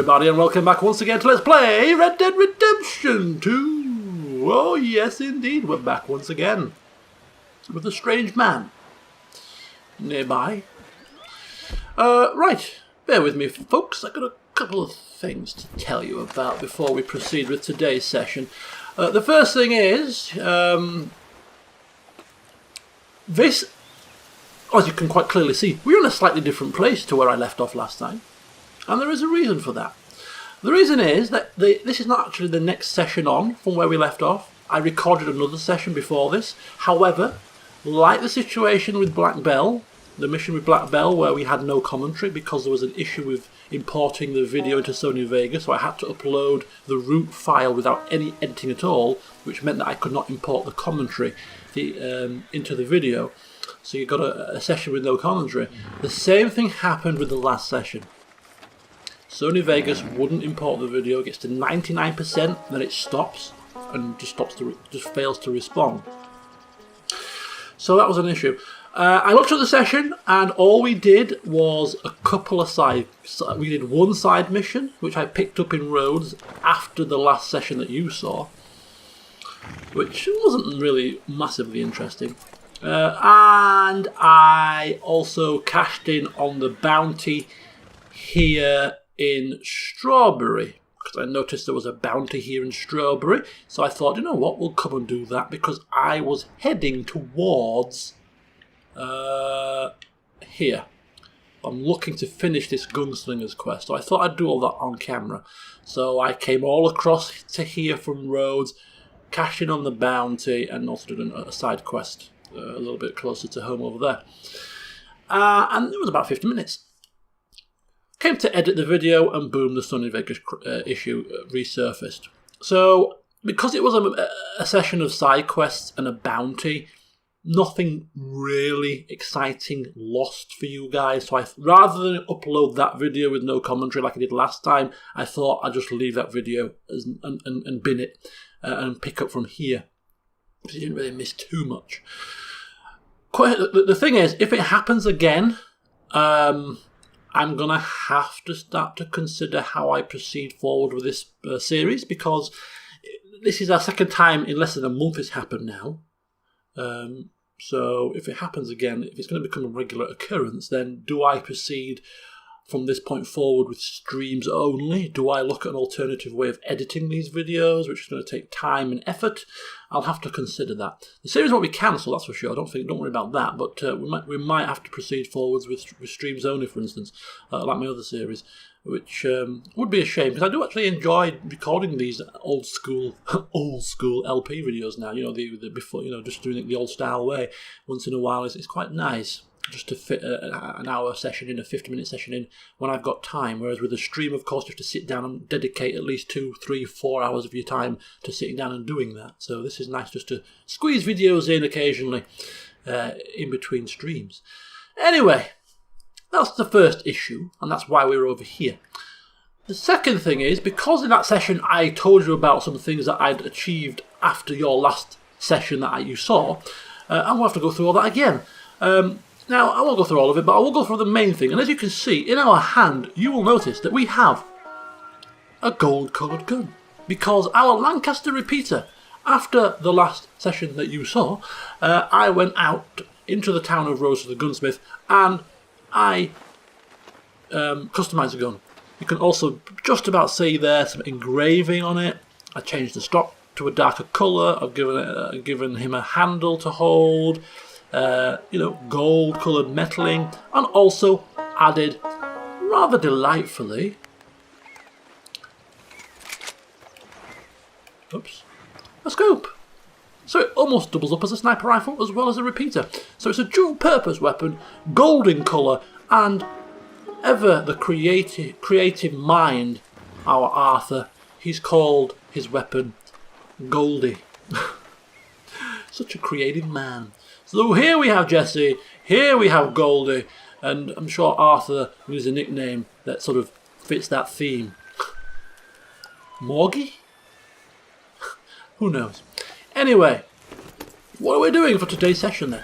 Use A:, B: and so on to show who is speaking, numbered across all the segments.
A: everybody, and welcome back once again to Let's Play Red Dead Redemption 2. Oh yes indeed, we're back once again with a strange man nearby. Right, bear with me folks, I've got a couple of things to tell you about before we proceed with today's session. The first thing is, this, as you can quite clearly see, we're in a slightly different place to where I left off last time. And there is a reason for that. The reason is that this is not actually the next session on from where we left off. I recorded another session before this. However, like the situation with Black Bell, the mission with Black Bell where we had no commentary because there was an issue with importing the video into Sony Vegas, so I had to upload the root file without any editing at all, which meant that I could not import the commentary into the video. So you got a session with no commentary. The same thing happened with the last session. Sony Vegas wouldn't import the video, it gets to 99%, then it stops and just fails to respond. So that was an issue. I looked at the session and all we did was a couple of we did one side mission, which I picked up in Rhodes after the last session that you saw, which wasn't really massively interesting. And I also cashed in on the bounty here in Strawberry, because I noticed there was a bounty here in Strawberry, so I thought, you know what, we'll come and do that, because I was heading towards here. I'm looking to finish this Gunslinger's quest, so I thought I'd do all that on camera. So I came all across to here from Rhodes, cashed in on the bounty, and also did a side quest a little bit closer to home over there. And it was about 50 minutes. Came to edit the video and boom, the Sony Vegas issue resurfaced. So because it was a session of side quests and a bounty, nothing really exciting lost for you guys. So rather than upload that video with no commentary like I did last time, I thought I'd just leave that video and bin it and pick up from here. Because you didn't really miss too much. The thing is, if it happens again, I'm going to have to start to consider how I proceed forward with this series, because this is our second time in less than a month it's happened now. So if it happens again, if it's going to become a regular occurrence, then do I proceed from this point forward with streams only? Do I look at an alternative way of editing these videos, which is going to take time and effort? I'll have to consider that. The series won't be cancelled, that's for sure. Don't worry about that. But we might have to proceed forwards with streams only, for instance, like my other series, which would be a shame, because I do actually enjoy recording these old school LP videos now. You know, the before, you know, just doing it the old style way. Once in a while, it's quite nice. Just to fit an hour session in, a 50-minute session in when I've got time. Whereas with a stream, of course, you have to sit down and dedicate at least 2, 3, 4 hours of your time to sitting down and doing that. So this is nice just to squeeze videos in occasionally in between streams. Anyway, that's the first issue, and that's why we're over here. The second thing is, because in that session I told you about some things that I'd achieved after your last session that you saw, I'm going to have to go through all that again. Now, I won't go through all of it, but I will go through the main thing. And as you can see, in our hand, you will notice that we have a gold-coloured gun. Because our Lancaster repeater, after the last session that you saw, I went out into the town of Rhodes to the gunsmith, and I customised the gun. You can also just about see there some engraving on it. I changed the stock to a darker colour. I've given him a handle to hold. You know, gold-coloured metalling, and also added, rather delightfully, a scope. So it almost doubles up as a sniper rifle as well as a repeater. So it's a dual-purpose weapon, gold in colour, and ever the creative mind, our Arthur, he's called his weapon Goldie. Such a creative man. So here we have Jesse, here we have Goldie, and I'm sure Arthur uses a nickname that sort of fits that theme. Morgie? Who knows? Anyway, what are we doing for today's session then?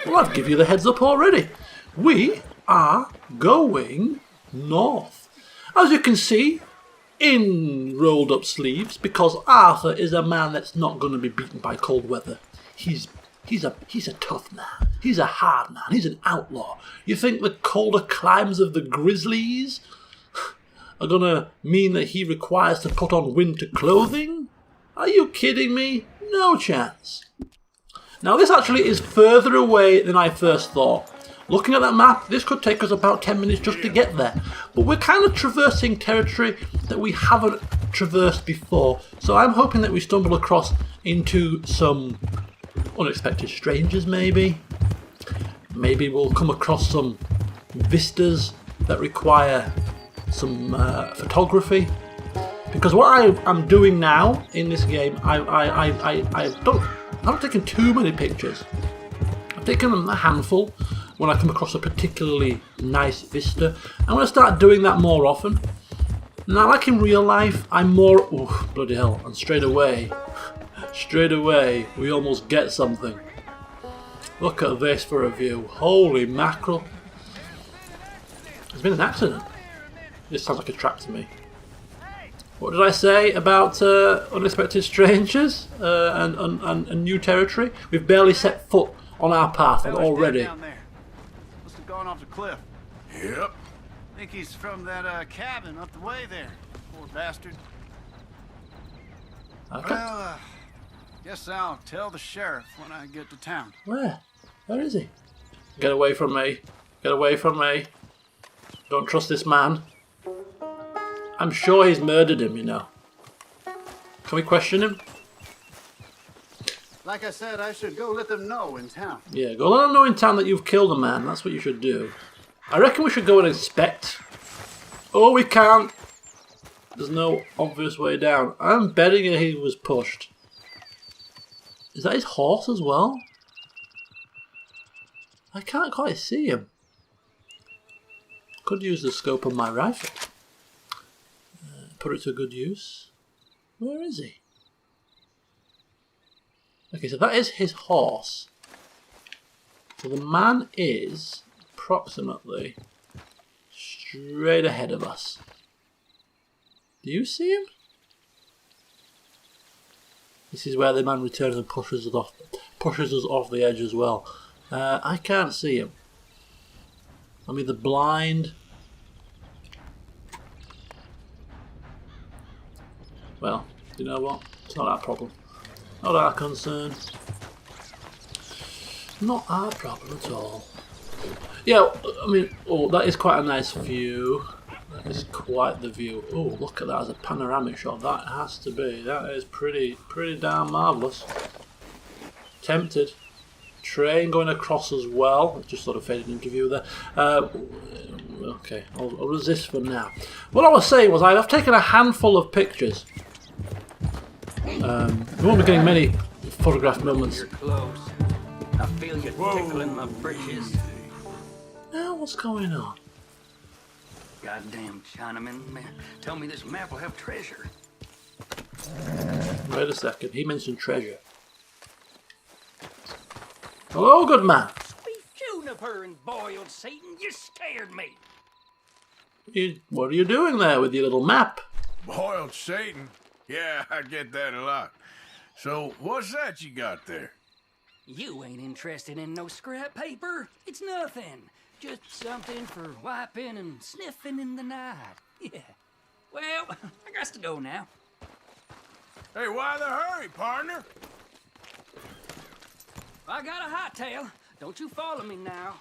A: Well, I've given you the heads up already. We are going north. As you can see, in rolled up sleeves, because Arthur is a man that's not going to be beaten by cold weather. He's a tough man. He's a hard man. He's an outlaw. You think the colder climes of the Grizzlies are going to mean that he requires to put on winter clothing? Are you kidding me? No chance. Now this actually is further away than I first thought. Looking at that map, this could take us about 10 minutes just to get there. But we're kind of traversing territory that we haven't traversed before. So I'm hoping that we stumble across into some unexpected strangers maybe. Maybe we'll come across some vistas that require some photography. Because what I'm doing now in this game, I haven't taken too many pictures. I've taken a handful when I come across a particularly nice vista. I'm going to start doing that more often. Now, like in real life, I'm more... Oh, bloody hell. And straight away, we almost get something. Look at this for a view. Holy mackerel. There's been an accident. This sounds like a trap to me. What did I say about unexpected strangers and new territory? We've barely set foot on our path and already.
B: Must have gone off the cliff.
C: Yep.
B: I think he's from that cabin up the way there. Poor bastard.
A: Okay.
B: Well, guess I'll tell the sheriff when I get to town.
A: Where? Where is he? Get away from me. Get away from me. Don't trust this man. I'm sure he's murdered him, you know. Can we question him?
B: Like I said, I should go let them know in town.
A: Yeah, go let them know in town that you've killed a man. That's what you should do. I reckon we should go and inspect. Oh, we can't. There's no obvious way down. I'm betting he was pushed. Is that his horse as well? I can't quite see him. Could use the scope of my rifle. Put it to good use. Where is he? Okay, so that is his horse. So the man is approximately straight ahead of us. Do you see him? This is where the man returns and pushes us off the edge as well. I can't see him. I'm either blind. Well, you know what? It's not our problem. Not our concern. Not our problem at all. Yeah, I mean, oh, that is quite a nice view. That is quite the view. Oh, look at that as a panoramic shot. That has to be. That is pretty damn marvellous. Tempted. Train going across as well. I just sort of faded into view there. Okay, I'll resist for now. What I was saying was I've taken a handful of pictures. We won't be getting many photograph moments.
D: You're close. I feel you tickling my britches.
A: Now what's going on?
D: Goddamn Chinaman, man. Tell me this map will have treasure.
A: Wait a second, he mentioned treasure. Hello, good man.
D: Sweet juniper and boiled Satan, you scared me.
A: What are you doing there with your little map?
C: Boiled Satan? Yeah, I get that a lot. So, what's that you got there?
D: You ain't interested in no scrap paper. It's nothing. Just something for wiping and sniffing in the night. Yeah. Well, I got to go now.
C: Hey, why the hurry, partner?
D: I got a hightail. Don't you follow me now.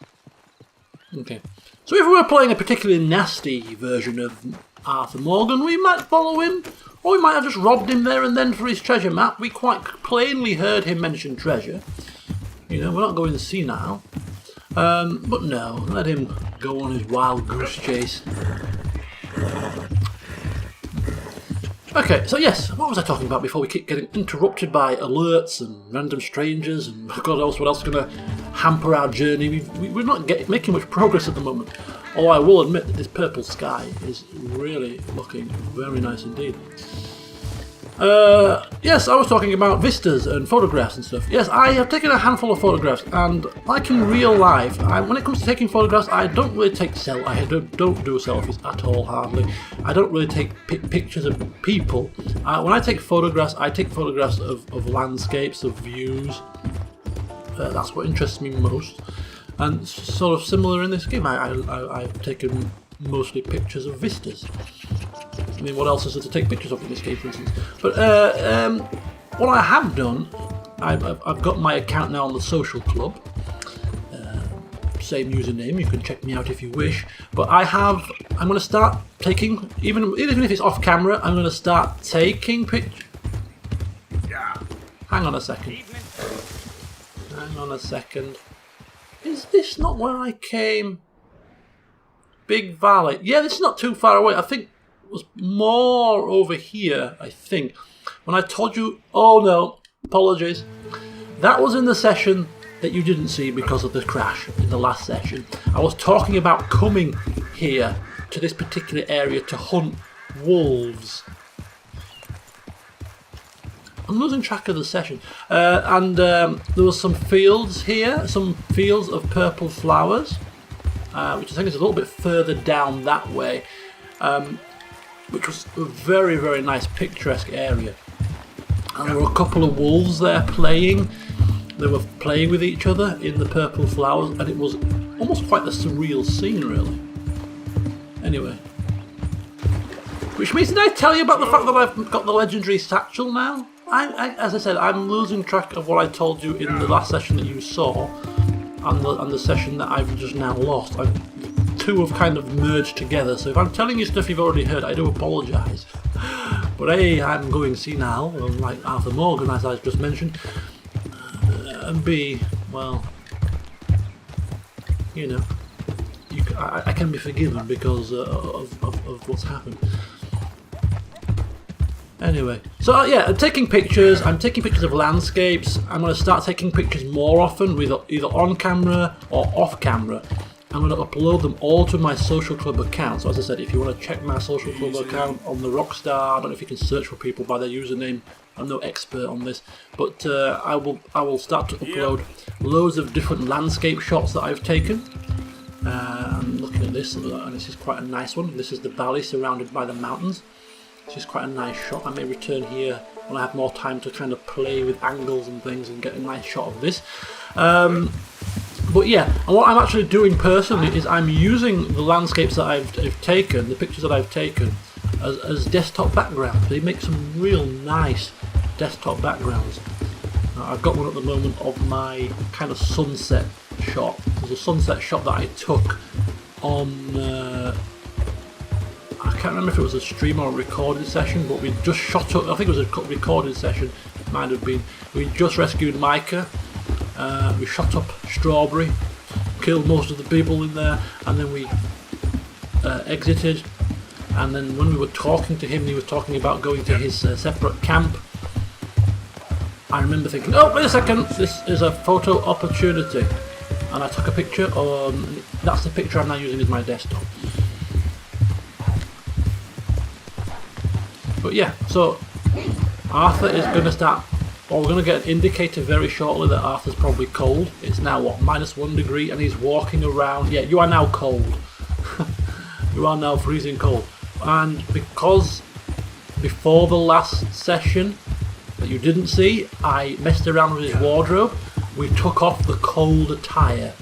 A: Okay. So if we were playing a particularly nasty version of Arthur Morgan, we might follow him. Or we might have just robbed him there and then for his treasure map. We quite plainly heard him mention treasure. You know, we're not going senile. But no, let him go on his wild goose chase. Okay, so yes, what was I talking about before we keep getting interrupted by alerts and random strangers and God knows what else is going to hamper our journey. We're not making much progress at the moment. Although I will admit that this purple sky is really looking very nice indeed. Yes, I was talking about vistas and photographs and stuff. Yes, I have taken a handful of photographs, and like in real life, when it comes to taking photographs, I don't really take I don't do selfies at all, hardly. I don't really take pictures of people. When I take photographs of landscapes, of views. That's what interests me most. And sort of similar in this game, I've taken mostly pictures of vistas. I mean, what else is there to take pictures of in this game, for instance? But what I have done, I've got my account now on the social club. Same username, you can check me out if you wish. But I'm going to start taking, even if it's off camera, I'm going to start taking pictures. Hang on a second. Is this not where I came? Big Valley. Yeah, this is not too far away. I think it was more over here, I think. When I told you... Oh no, apologies. That was in the session that you didn't see because of the crash in the last session. I was talking about coming here to this particular area to hunt wolves. I'm losing track of the session. And there was some fields here, some fields of purple flowers, which I think is a little bit further down that way, which was a very, very nice picturesque area. And there were a couple of wolves there playing. They were playing with each other in the purple flowers, and it was almost quite a surreal scene, really. Anyway. Which means, did I tell you about the fact that I've got the legendary satchel now? As I said, I'm losing track of what I told you in the last session that you saw, and the session that I've just now lost. Two have kind of merged together, so if I'm telling you stuff you've already heard, I do apologise. But A, I'm going senile, like Arthur Morgan, as I just mentioned, and B, well, you know, I can be forgiven because of what's happened. Anyway, so yeah, I'm taking pictures of landscapes. I'm going to start taking pictures more often, with either on camera or off camera. I'm going to upload them all to my social club account. So as I said, if you want to check my social club account on the Rockstar, I don't know if you can search for people by their username. I'm no expert on this, but I will start to upload loads of different landscape shots that I've taken. I'm looking at this, and this is quite a nice one. This is the valley surrounded by the mountains. This is quite a nice shot. I may return here when I have more time to kind of play with angles and things and get a nice shot of this. But yeah, and what I'm actually doing personally is I'm using the landscapes that I've taken, the pictures that I've taken, as desktop backgrounds. They make some real nice desktop backgrounds. I've got one at the moment of my kind of sunset shot. There's a sunset shot that I took on... I can't remember if it was a stream or a recorded session, but we just shot up. I think it was a recorded session, it might have been. We just rescued Micah. We shot up Strawberry, killed most of the people in there, and then we exited. And then when we were talking to him, he was talking about going to his separate camp. I remember thinking, oh, wait a second, this is a photo opportunity. And I took a picture, that's the picture I'm now using as my desktop. But yeah, so Arthur is going to start, well, we're going to get an indicator very shortly that Arthur's probably cold. It's now, what, -1 degree, and he's walking around. Yeah, you are now cold. You are now freezing cold. And because before the last session that you didn't see, I messed around with his wardrobe, we took off the cold attire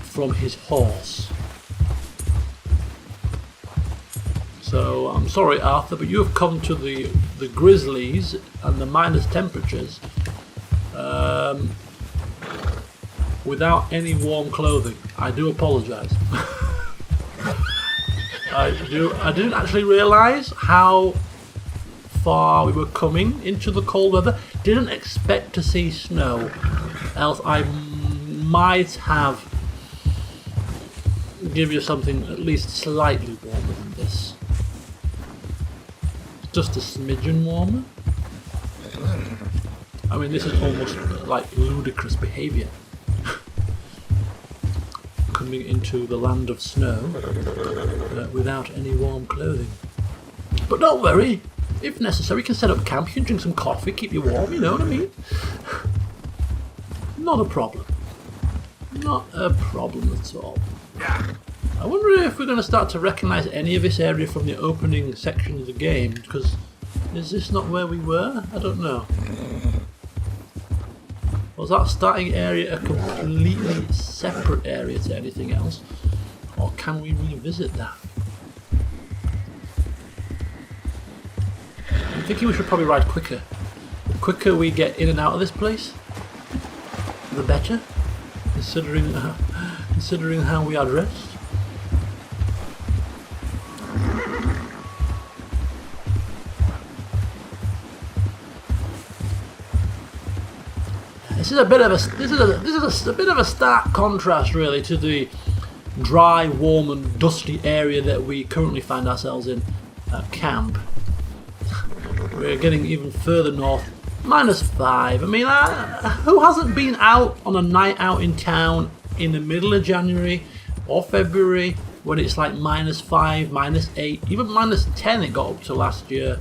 A: from his horse. So I'm sorry, Arthur, but you have come to the grizzlies and the minus temperatures without any warm clothing. I do apologise. I didn't actually realise how far we were coming into the cold weather. Didn't expect to see snow, else I might have give you something at least slightly warmer than this. Just a smidgen warmer. I mean, this is almost like ludicrous behaviour. Coming into the land of snow without any warm clothing. But don't worry, If necessary, we can set up camp, you can drink some coffee, keep you warm, you know what I mean? Not a problem. Not a problem at all. I wonder if we're going to start to recognise any of this area from the opening section of the game, because is this not where we were? I don't know. Was that starting area a completely separate area to anything else? Or can we revisit that? I'm thinking we should probably ride quicker. The quicker we get in and out of this place, the better, considering how we are dressed. This is a bit of a stark contrast, really, to the dry, warm, and dusty area that we currently find ourselves in at camp. We're getting even further north. -5. I mean, who hasn't been out on a night out in town in the middle of January or February when it's like -5, -8, even -10 it got up to last year.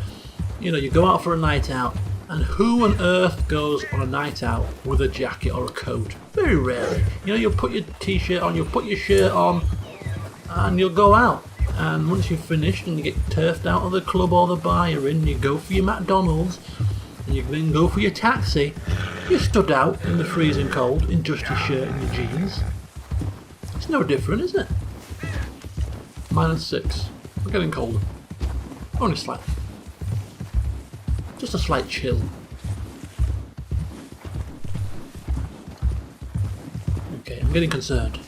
A: You know, you go out for a night out, and who on earth goes on a night out with a jacket or a coat? Very rarely. You know, you'll put your t-shirt on, you'll put your shirt on, and you'll go out. And once you've finished and you get turfed out of the club or the bar you're in, you go for your McDonald's, and you then go for your taxi. You're stood out in the freezing cold in just your shirt and your jeans. It's no different, is it? -6. We're getting colder. Only slightly. Just a slight chill. Okay, I'm getting concerned.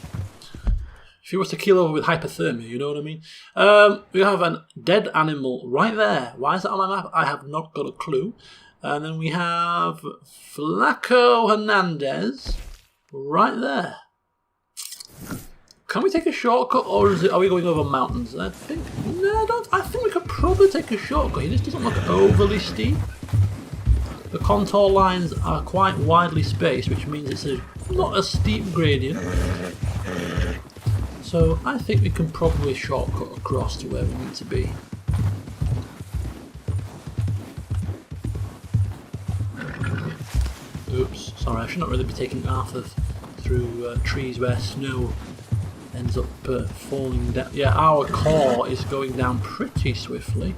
A: If he was to keel over with hypothermia, you know what I mean? We have a dead animal right there. Why is that on my map? I have not got a clue. And then we have Flaco Hernandez right there. Can we take a shortcut, or are we going over mountains? I think we could probably take a shortcut. This doesn't look overly steep. The contour lines are quite widely spaced, which means it's not a steep gradient. So I think we can probably shortcut across to where we need to be. Oops, sorry, I should not really be taking Arthur through trees where snow ends up falling down. Yeah, our core is going down pretty swiftly.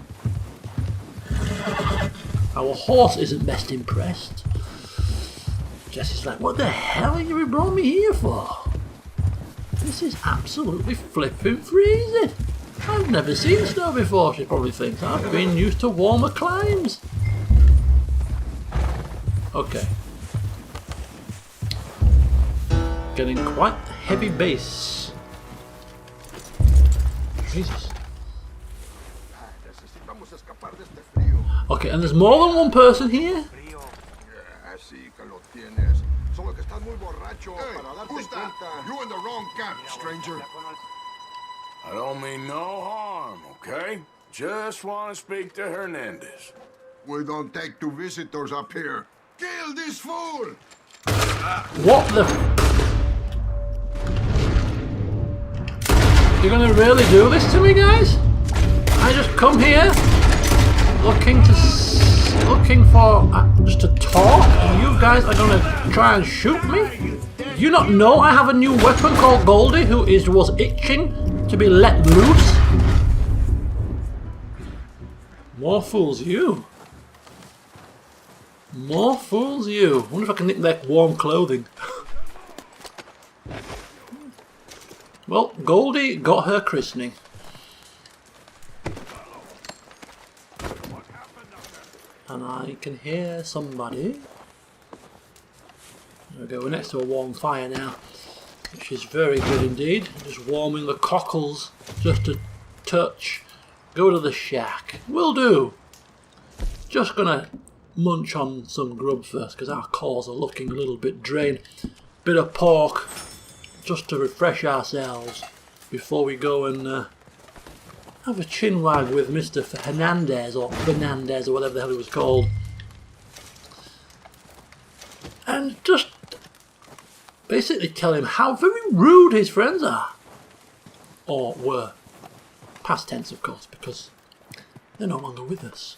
A: Our horse isn't best impressed. Jesse's like, what the hell have you brought me here for? This is absolutely flipping freezing. I've never seen snow before, she probably thinks. I've been used to warmer climes. Okay. Getting quite a heavy base. Jesus. Okay, and there's more than one person here?
C: You in the wrong camp, stranger. I don't mean no harm, okay? Just want to speak to Hernandez. We don't take two visitors up here. Kill this fool!
A: What the... You're gonna really do this to me, guys? I just come here looking for just to talk, and you guys are gonna try and shoot me? Do you not know I have a new weapon called Goldie who was itching to be let loose? More fools you. More fools you. I wonder if I can nick their warm clothing. Well, Goldie got her christening. And I can hear somebody. There we go, we're next to a warm fire now, which is very good indeed. Just warming the cockles just a touch. Go to the shack. Will do. Just gonna munch on some grub first because our cores are looking a little bit drained. Bit of pork just to refresh ourselves before we go and have a chin wag with Mr. Hernandez or Fernandez or whatever the hell he was called. And just basically tell him how very rude his friends are. Or were. Past tense, of course, because they're no longer with us.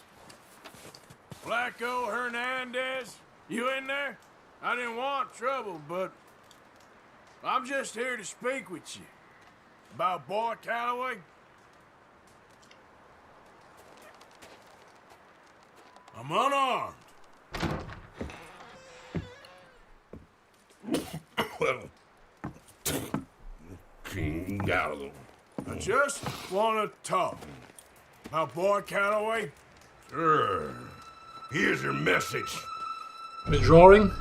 C: Flacco Hernandez, you in there? I didn't want trouble, but I'm just here to speak with you. About Boy Calloway? I'm unarmed.
E: Well, King Gallo.
C: I just want to talk. About Boy Calloway?
E: Sure. Here's your message.
A: Withdrawing.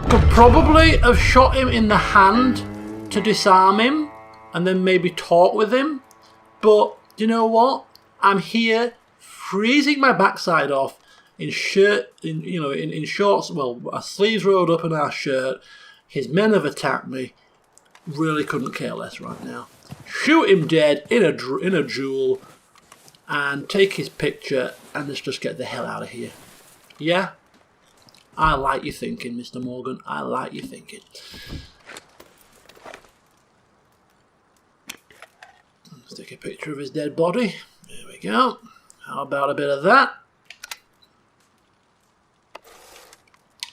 A: Could probably have shot him in the hand to disarm him and then maybe talk with him. But you know what? I'm here freezing my backside off in shorts. Well, our sleeves rolled up in our shirt. His men have attacked me. Really couldn't care less right now. Shoot him dead in a duel and take his picture and let's just get the hell out of here. Yeah? I like your thinking, Mr. Morgan. I like your thinking. Let's take a picture of his dead body. There we go. How about a bit of that?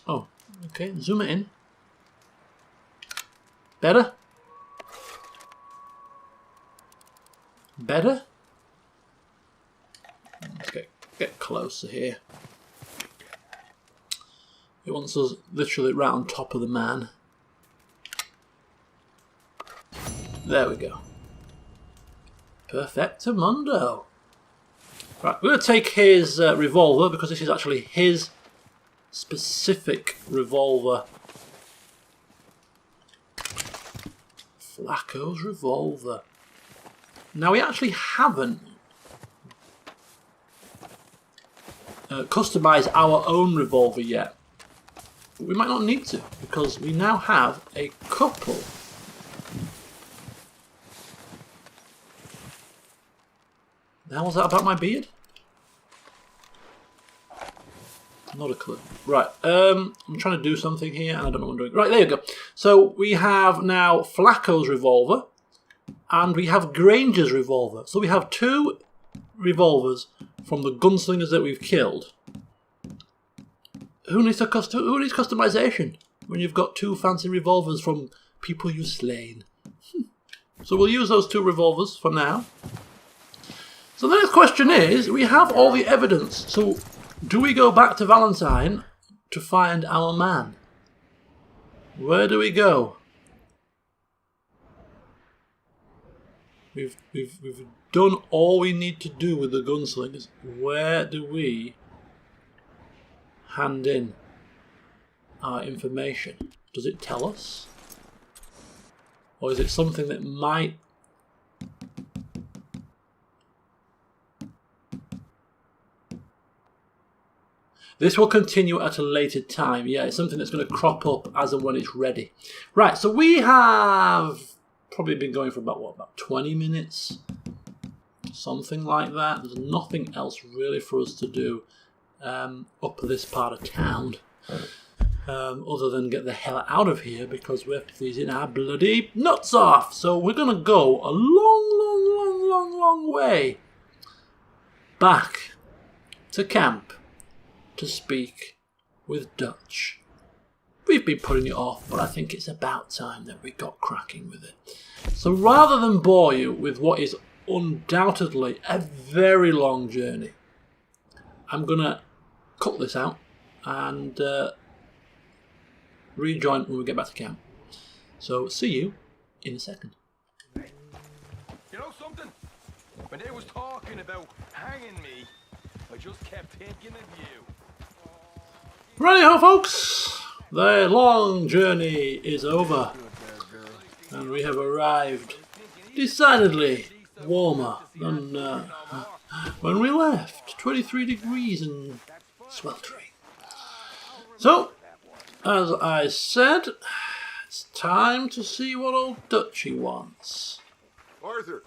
A: Oh, okay. Zoom it in. Better? Better? Let's get closer here. It wants us literally right on top of the man. There we go. Perfectamundo. Right, we're going to take his revolver because this is actually his specific revolver. Flacco's revolver. Now we actually haven't customised our own revolver yet. But we might not need to because we now have a couple. The hell was that about my beard? Not a clue. Right, I'm trying to do something here and I don't know what I'm doing. Right, there you go. So we have now Flacco's revolver and we have Granger's revolver. So we have two revolvers from the gunslingers that we've killed. Who needs customization when you've got two fancy revolvers from people you've slain? So we'll use those two revolvers for now. So the next question is, we have all the evidence. So do we go back to Valentine to find our man? Where do we go? We've done all we need to do with the gunslingers. Where do we hand in our information? Does it tell us? Or is it something that might... This will continue at a later time. Yeah, it's something that's going to crop up as and when it's ready. Right, so we have probably been going for about 20 minutes? Something like that. There's nothing else really for us to do up this part of town. Other than get the hell out of here because we're freezing our bloody nuts off. So we're going to go a long way back to camp to speak with Dutch. We've been putting it off, but I think it's about time that we got cracking with it. So rather than bore you with what is undoubtedly a very long journey, I'm going to cut this out and rejoin when we get back to camp. So see you in a second.
F: You know something? When they was talking about hanging me, I just kept thinking of you.
A: Righty-ho, folks. The long journey is over. And we have arrived decidedly warmer than when we left. 23 degrees and sweltering. So, as I said, it's time to see what old Dutchy wants.
C: Arthur!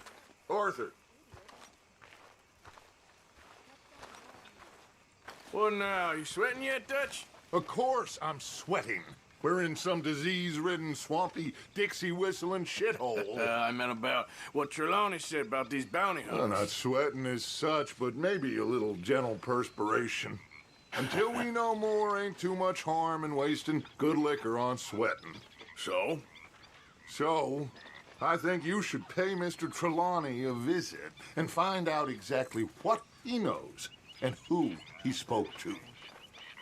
C: What now? You sweating yet, Dutch?
E: Of course I'm sweating.
C: We're in some disease-ridden, swampy, Dixie-whistling shithole.
G: I meant about what Trelawney said about these bounty hunters.
C: Well, not sweating as such, but maybe a little gentle perspiration. Until we know more, ain't too much harm in wasting good liquor on sweating.
G: So?
C: So, I think you should pay Mr. Trelawney a visit and find out exactly what he knows and who he spoke to.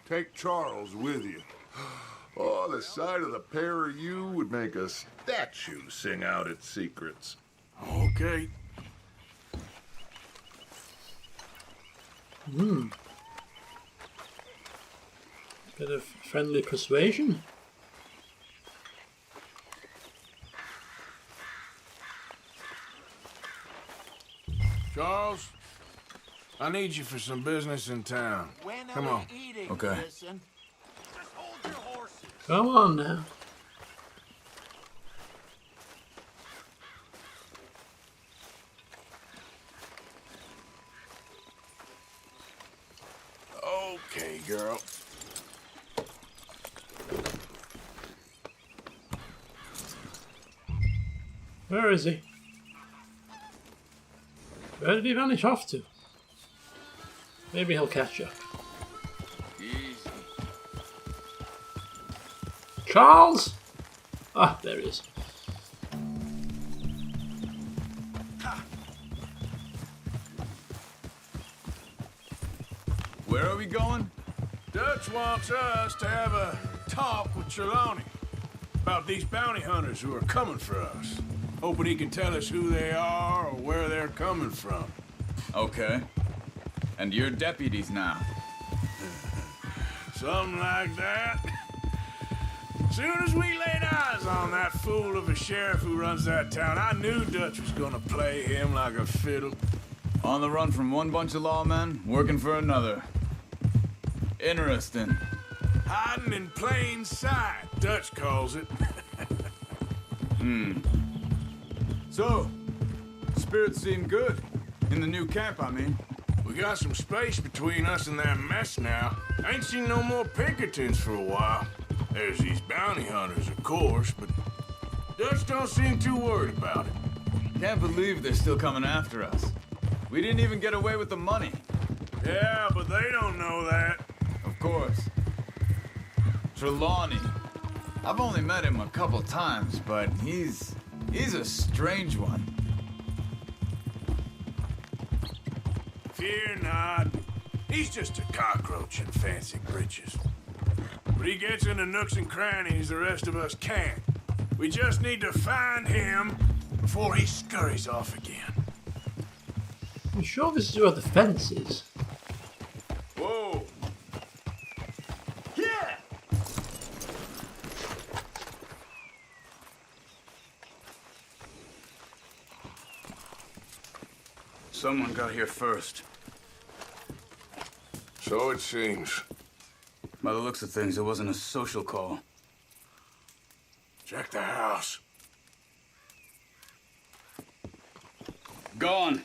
C: Take Charles with you. Oh, the sight of the pair of you would make a statue sing out its secrets.
G: Okay.
A: Bit of friendly persuasion.
G: Charles, I need you for some business in town. Come on.
E: Okay.
A: Come on now.
G: Okay, girl.
A: Where is he? Where did he vanish off to? Maybe he'll catch up.
G: Easy.
A: Charles! Ah, there he is.
E: Where are we going?
G: Dutch wants us to have a talk with Trelawney about these bounty hunters who are coming for us. Hoping he can tell us who they are or where they're coming from.
E: Okay. And you're deputies now.
G: Something like that. Soon as we laid eyes on that fool of a sheriff who runs that town, I knew Dutch was gonna play him like a fiddle.
E: On the run from one bunch of lawmen, working for another. Interesting.
G: Hiding in plain sight, Dutch calls it.
E: So, spirits seem good. In the new camp, I mean.
G: We got some space between us and that mess now. Ain't seen no more Pinkertons for a while. There's these bounty hunters, of course, but Dutch don't seem too worried about it.
E: Can't believe they're still coming after us. We didn't even get away with the money.
G: Yeah, but they don't know that.
E: Of course. Trelawney. I've only met him a couple times, but he's a strange one.
G: Fear not. He's just a cockroach in fancy breeches. But he gets into nooks and crannies the rest of us can't. We just need to find him before he scurries off again.
A: I'm sure this is where the fence is.
G: Whoa! Yeah!
F: Someone got here first.
G: So it seems.
F: By the looks of things, it wasn't a social call.
G: Check the house.
F: Gone.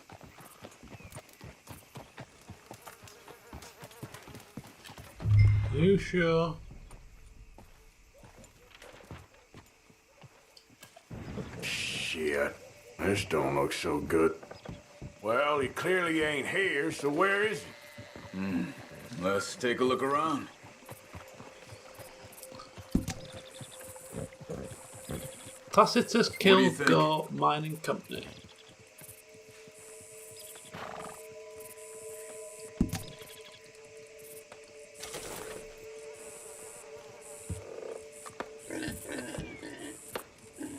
A: You sure?
G: Shit. This don't look so good. Well, he clearly ain't here, so where is he?
E: Let's take a look around.
A: Tacitus
E: do you
A: killed
E: think?
A: Gore Mining Company.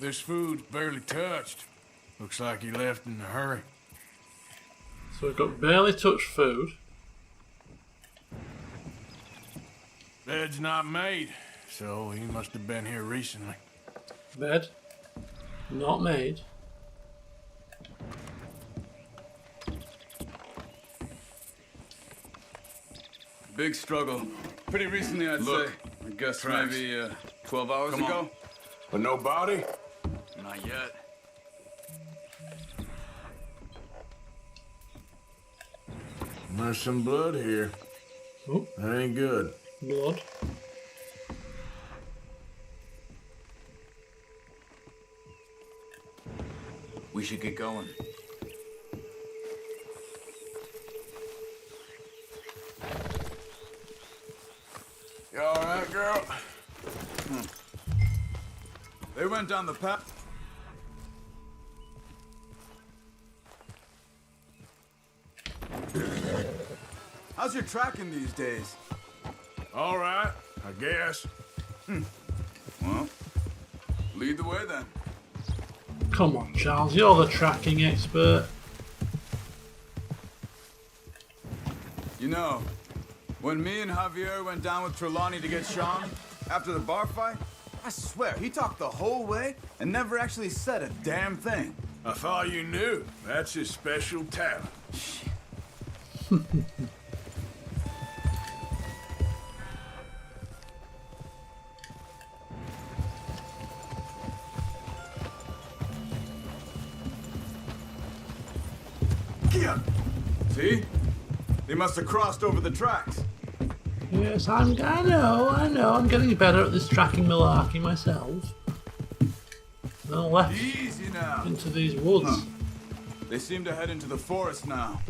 G: This food's barely touched. Looks like he left in a hurry.
A: So we've got barely touched food.
G: Bed's not made, so he must have been here recently.
A: Bed. Not made.
E: Big struggle. Pretty recently, I'd
F: Look,
E: say. I guess
F: tracks.
E: maybe 12 hours
F: Come
E: ago.
F: on.
G: But no body?
E: Not yet.
G: There's some blood here.
A: Oh,
G: That ain't good.
A: blood.
E: we should get going.
C: You alright, girl?
E: They went down the path. How's your tracking these days?
C: Alright, I guess.
E: Well, lead the way then.
A: Come on, Charles, you're the tracking expert.
E: You know, when me and Javier went down with Trelawney to get Sean, after the bar fight, I swear, he talked the whole way and never actually said a damn thing.
C: I thought you knew. That's his special talent.
E: See? They must have crossed over the tracks.
A: Yes, I know. I'm getting better at this tracking malarkey myself. Then left
E: Easy now.
A: into these woods.
E: They seem to head into the forest now.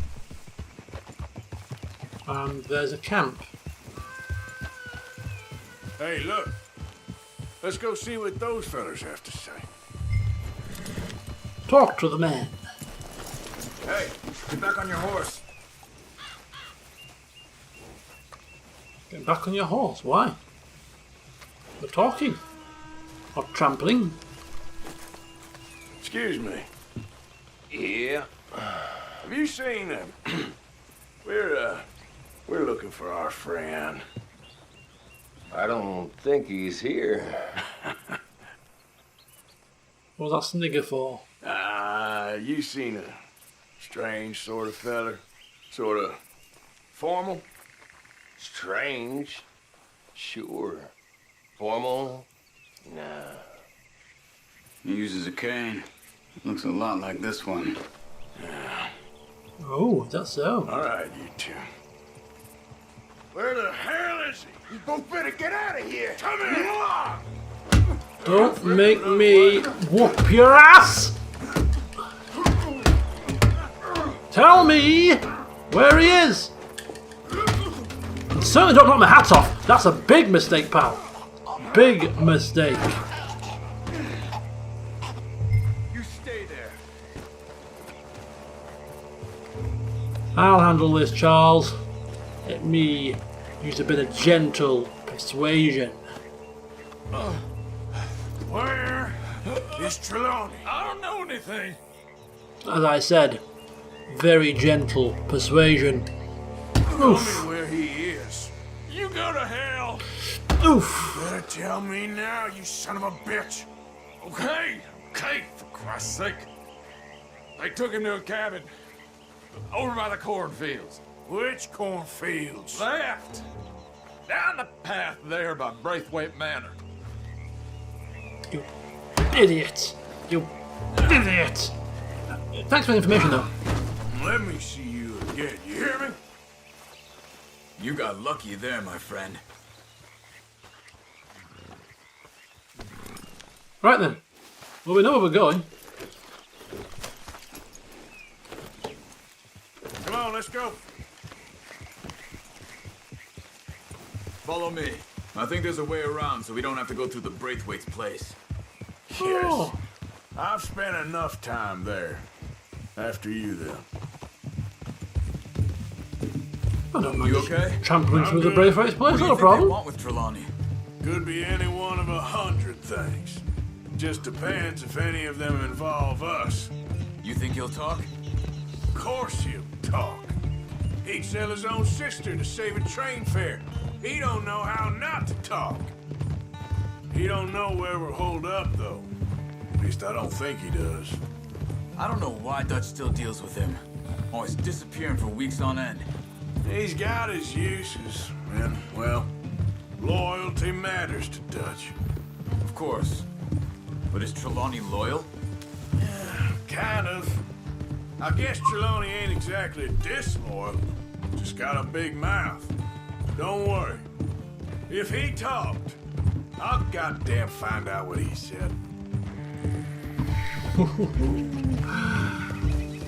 A: And there's a camp.
C: Hey, look. Let's go see what those fellas have to say.
A: Talk to the men.
E: Hey, get back on your horse.
A: Get back on your horse. Why? We're talking. Or trampling.
C: Excuse me.
F: Yeah.
C: Have you seen him? We're looking for our friend.
F: I don't think he's here.
A: What was that snigger for?
C: You seen a strange sort of feller? Sort of formal?
F: Strange? Sure. Formal? Nah.
E: He uses a cane. Looks a lot like this one.
A: Oh, is that so?
C: All right, you two. Where the hell is he? You both better get out of here. Come here.
A: Don't make me whoop your ass! Tell me where he is! And certainly don't knock my hat off. That's a big mistake, pal. Big mistake.
E: You stay there.
A: I'll handle this, Charles. Let me use a bit of gentle persuasion.
C: Where is Trelawney?
F: I don't know anything.
A: As I said, very gentle persuasion.
C: Tell
A: Oof.
C: me where he is.
F: You go to hell.
A: Oof.
C: Better tell me now, you son of a bitch.
F: Okay, for Christ's sake. They took him to a cabin over by the cornfields.
C: Which cornfields?
F: Left. Down the path there by Braithwaite Manor.
A: You idiot. You idiot. Thanks for the information, though.
C: Let me see you again, you hear me?
E: You got lucky there, my friend.
A: Right then. Well, we know where we're going.
C: Come on, let's go.
E: Follow me. I think there's a way around so we don't have to go through the Braithwaite's place.
C: Yes.
A: Oh.
C: I've spent enough time there. After you, then.
A: I don't mind
E: You okay?
A: trampling
C: I'm
A: through the
C: good.
A: Braithwaite's place,
E: What do
A: not
E: you
A: a
E: think they
A: problem.
E: want with Trelawney?
C: Could be any one of 100 things. Just depends if any of them involve us.
E: You think he'll talk?
C: Of course he'll talk. He'd sell his own sister to save a train fare. He don't know how not to talk. He don't know where we're holed up, though. At least I don't think he does.
E: I don't know why Dutch still deals with him. Always disappearing for weeks on end.
C: He's got his uses, and, well, loyalty matters to Dutch.
E: Of course. But is Trelawney loyal?
C: Kind of. I guess Trelawney ain't exactly disloyal. Just got a big mouth. Don't worry. If he talked, I'll goddamn find out what he said.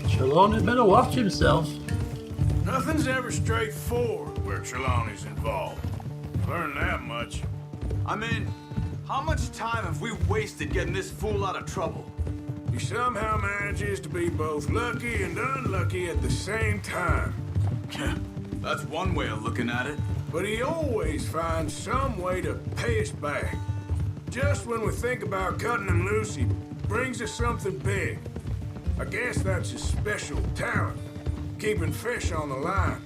A: Trelawney better watch himself.
G: Nothing's ever straightforward where Trelawney's involved. Learned that much.
E: I mean, how much time have we wasted getting this fool out of trouble?
G: He somehow manages to be both lucky and unlucky at the same time.
E: That's one way of looking at it.
G: But he always finds some way to pay us back. Just when we think about cutting him loose, he brings us something big. I guess that's his special talent, keeping fish on the line.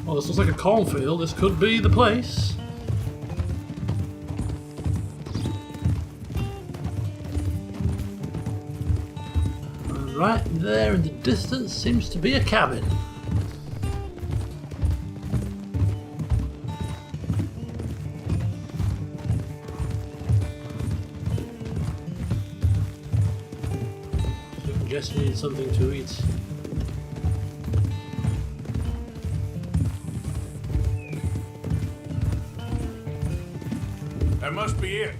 A: Well, this looks like a cornfield. This could be the place. And right there in the distance seems to be a cabin. Just need something to eat.
G: That must be it.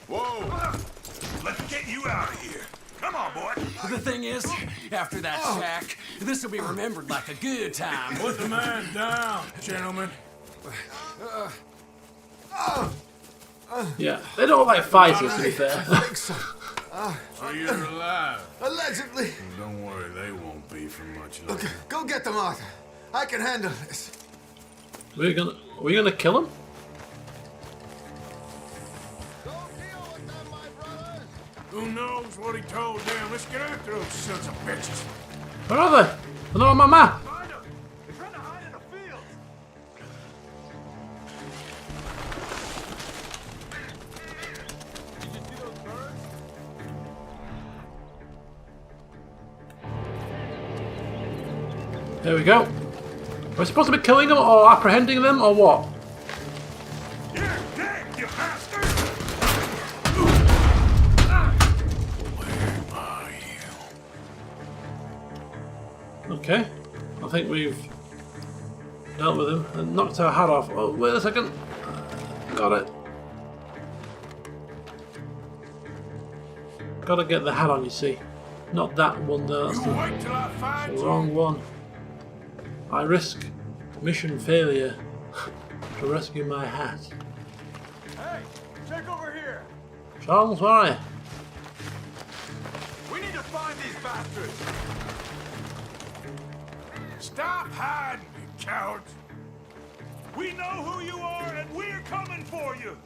F: Whoa! Let's get you out of here. Come on, boy.
D: The thing is, after that shack, this will be remembered like a good time.
G: Put the man down, gentlemen.
A: Yeah, they don't look like fighters, to be fair.
C: So,
G: So you're alive.
C: allegedly.
G: Don't worry, they won't be for much longer.
C: Okay, go get them, Arthur. I can handle this.
A: We're gonna kill him?
G: Who knows what he told them? Let's get after those sons of bitches.
A: Where are they? They're not on my map.
F: Find them. They're trying to hide in the fields. Did you see those birds?
A: There we go. Are we supposed to be killing them or apprehending them or what?
F: You're dead, you bastard!
G: Where are you?
A: Okay. I think we've dealt with him and knocked our hat off. Oh, wait a second. Got it. Gotta get the hat on, you see. Not that one though. That's
G: You wait till I find
A: the
G: you.
A: wrong one. I risk mission failure to rescue my hat.
F: Hey, check over here.
A: Charles, where are you?
F: We need to find these bastards.
G: Stop hiding, you cowards.
F: We know who you are, and we're coming for you.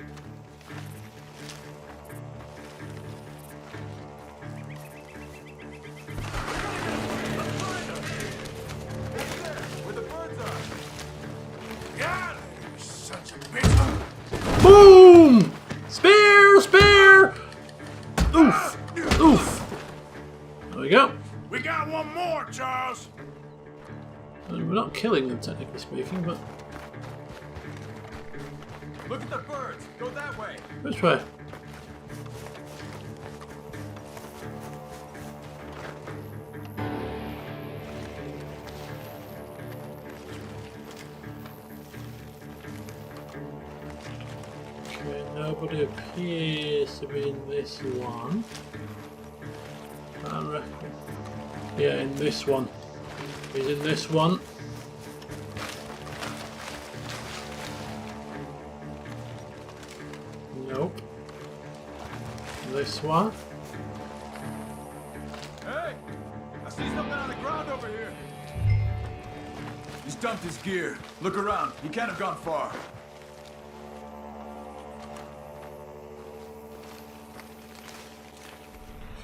F: Where the birds are.
G: Got it, you sons of bitches.
A: Boom! Spear! Spear! Oof! Oof! There we go.
G: We got one more, Charles.
A: We're not killing them, technically speaking, but
F: Look at the birds. Go that way.
A: which way? Okay, nobody appears to be in this one. I reckon. Yeah, in this one. He's in this one. Nope. This one.
F: Hey, I see something on the ground over here.
E: He's dumped his gear. Look around. He can't have gone far.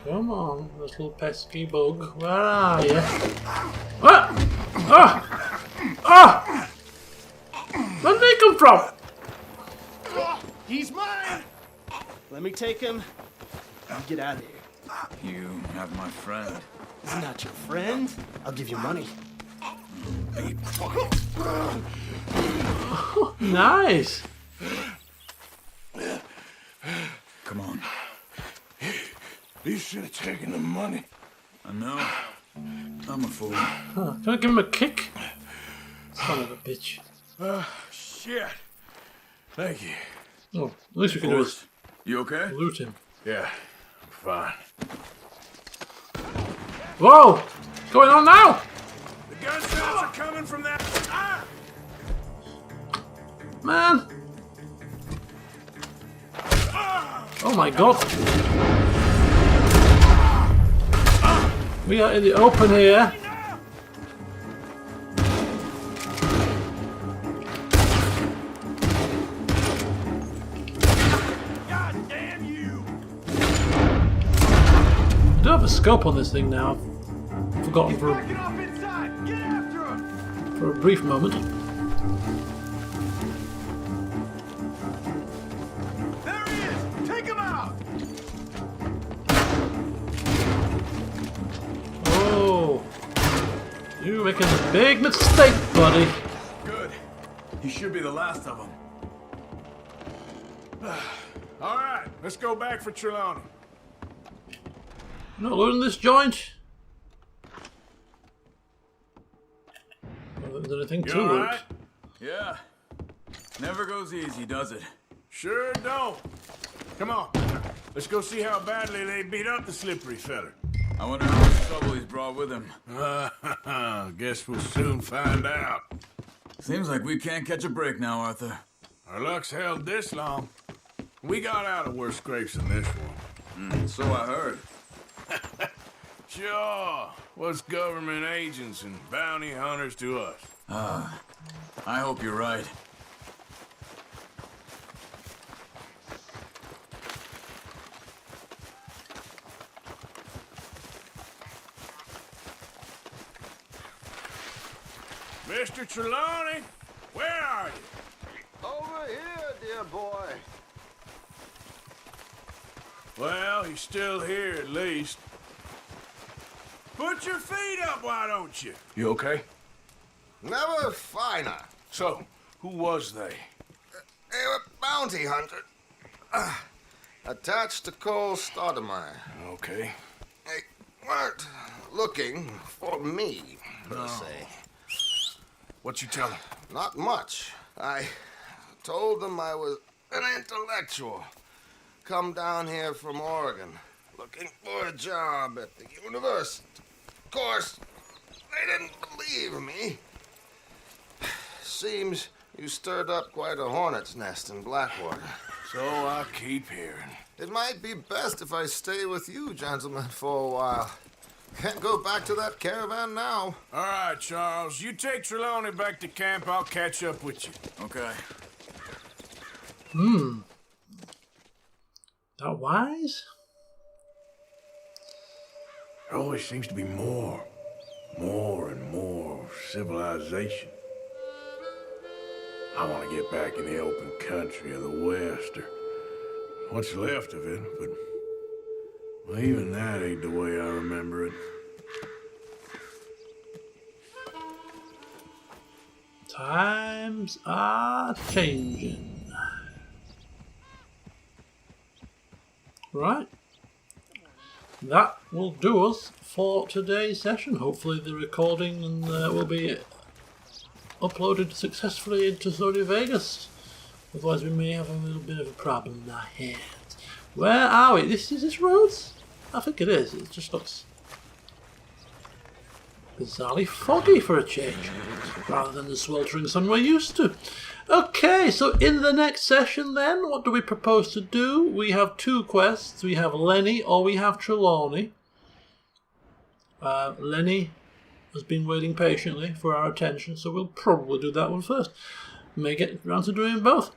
A: Come on, little pesky bug. Where are you? Ah! Ah! Ah! Where did he come from?
H: He's mine! Let me take him. You get out of here.
E: You have my friend.
H: He's not your friend. I'll give you money.
A: Nice.
E: Come on.
G: You should have taken the money.
E: I know. I'm a fool.
A: Huh. Can I give him a kick? Son of a bitch.
G: Shit. Thank you.
A: Oh, at least we can do is
E: You okay?
A: loot him.
G: Yeah, fine.
A: Whoa! What's going on now?
G: The gunshots are coming from that. Ah!
A: Man! Oh my god! We are in the open here.
G: God damn you!
A: I do have a scope on this thing now. I've forgotten for
G: Get off inside! Get after him!
A: a brief moment.
G: There he is! Take him out!
A: Oh! You're making a big mistake, buddy.
E: Good. He should be the last of them.
G: All right, let's go back for Trelawney.
A: Not looting this joint. Well, there's anything
G: You
A: to
G: all
A: loot.
G: right?
E: Yeah. Never goes easy, does it?
G: Sure don't. Come on, let's go see how badly they beat up the slippery feller.
E: I wonder how much trouble he's brought with him.
G: Guess we'll soon find out.
E: Seems like we can't catch a break now, Arthur.
G: Our luck's held this long. We got out of worse scrapes than this one.
E: So I heard.
G: Sure. What's government agents and bounty hunters to us?
E: I hope you're right.
G: Mr. Trelawney, where are you?
C: Over here, dear boy.
G: Well, he's still here at least. Put your feet up, why don't you? You okay?
C: Never finer.
G: So, who was they?
C: They were bounty hunter. Attached to Cole Stoudemire.
G: Okay.
C: They weren't looking for me, per se.
G: What you tell him?
C: Not much. I told them I was an intellectual. Come down here from Oregon, looking for a job at the university. Of course, they didn't believe me. Seems you stirred up quite a hornet's nest in Blackwater.
G: So I keep hearing.
C: It might be best if I stay with you, gentlemen, for a while. Can't go back to that caravan now.
G: All right, Charles. You take Trelawney back to camp. I'll catch up with you.
E: Okay.
A: That wise?
G: There always seems to be more and more civilization. I want to get back in the open country of the West, or what's left of it, but well, even that ain't the way I remember it.
A: Times are changing. Right. That will do us for today's session. Hopefully the recording will be uploaded successfully into Sony Vegas. Otherwise we may have a little bit of a problem in our hands. Where are we? Is this roads? I think it is. It just looks bizarrely foggy for a change, rather than the sweltering sun we're used to. Okay, so in the next session then, what do we propose to do? We have two quests. We have Lenny or we have Trelawney. Lenny has been waiting patiently for our attention, so we'll probably do that one first. May get around to doing both.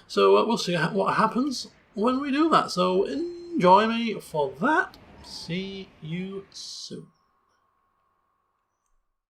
A: So we'll see what happens when we do that. So enjoy me for that. See you soon.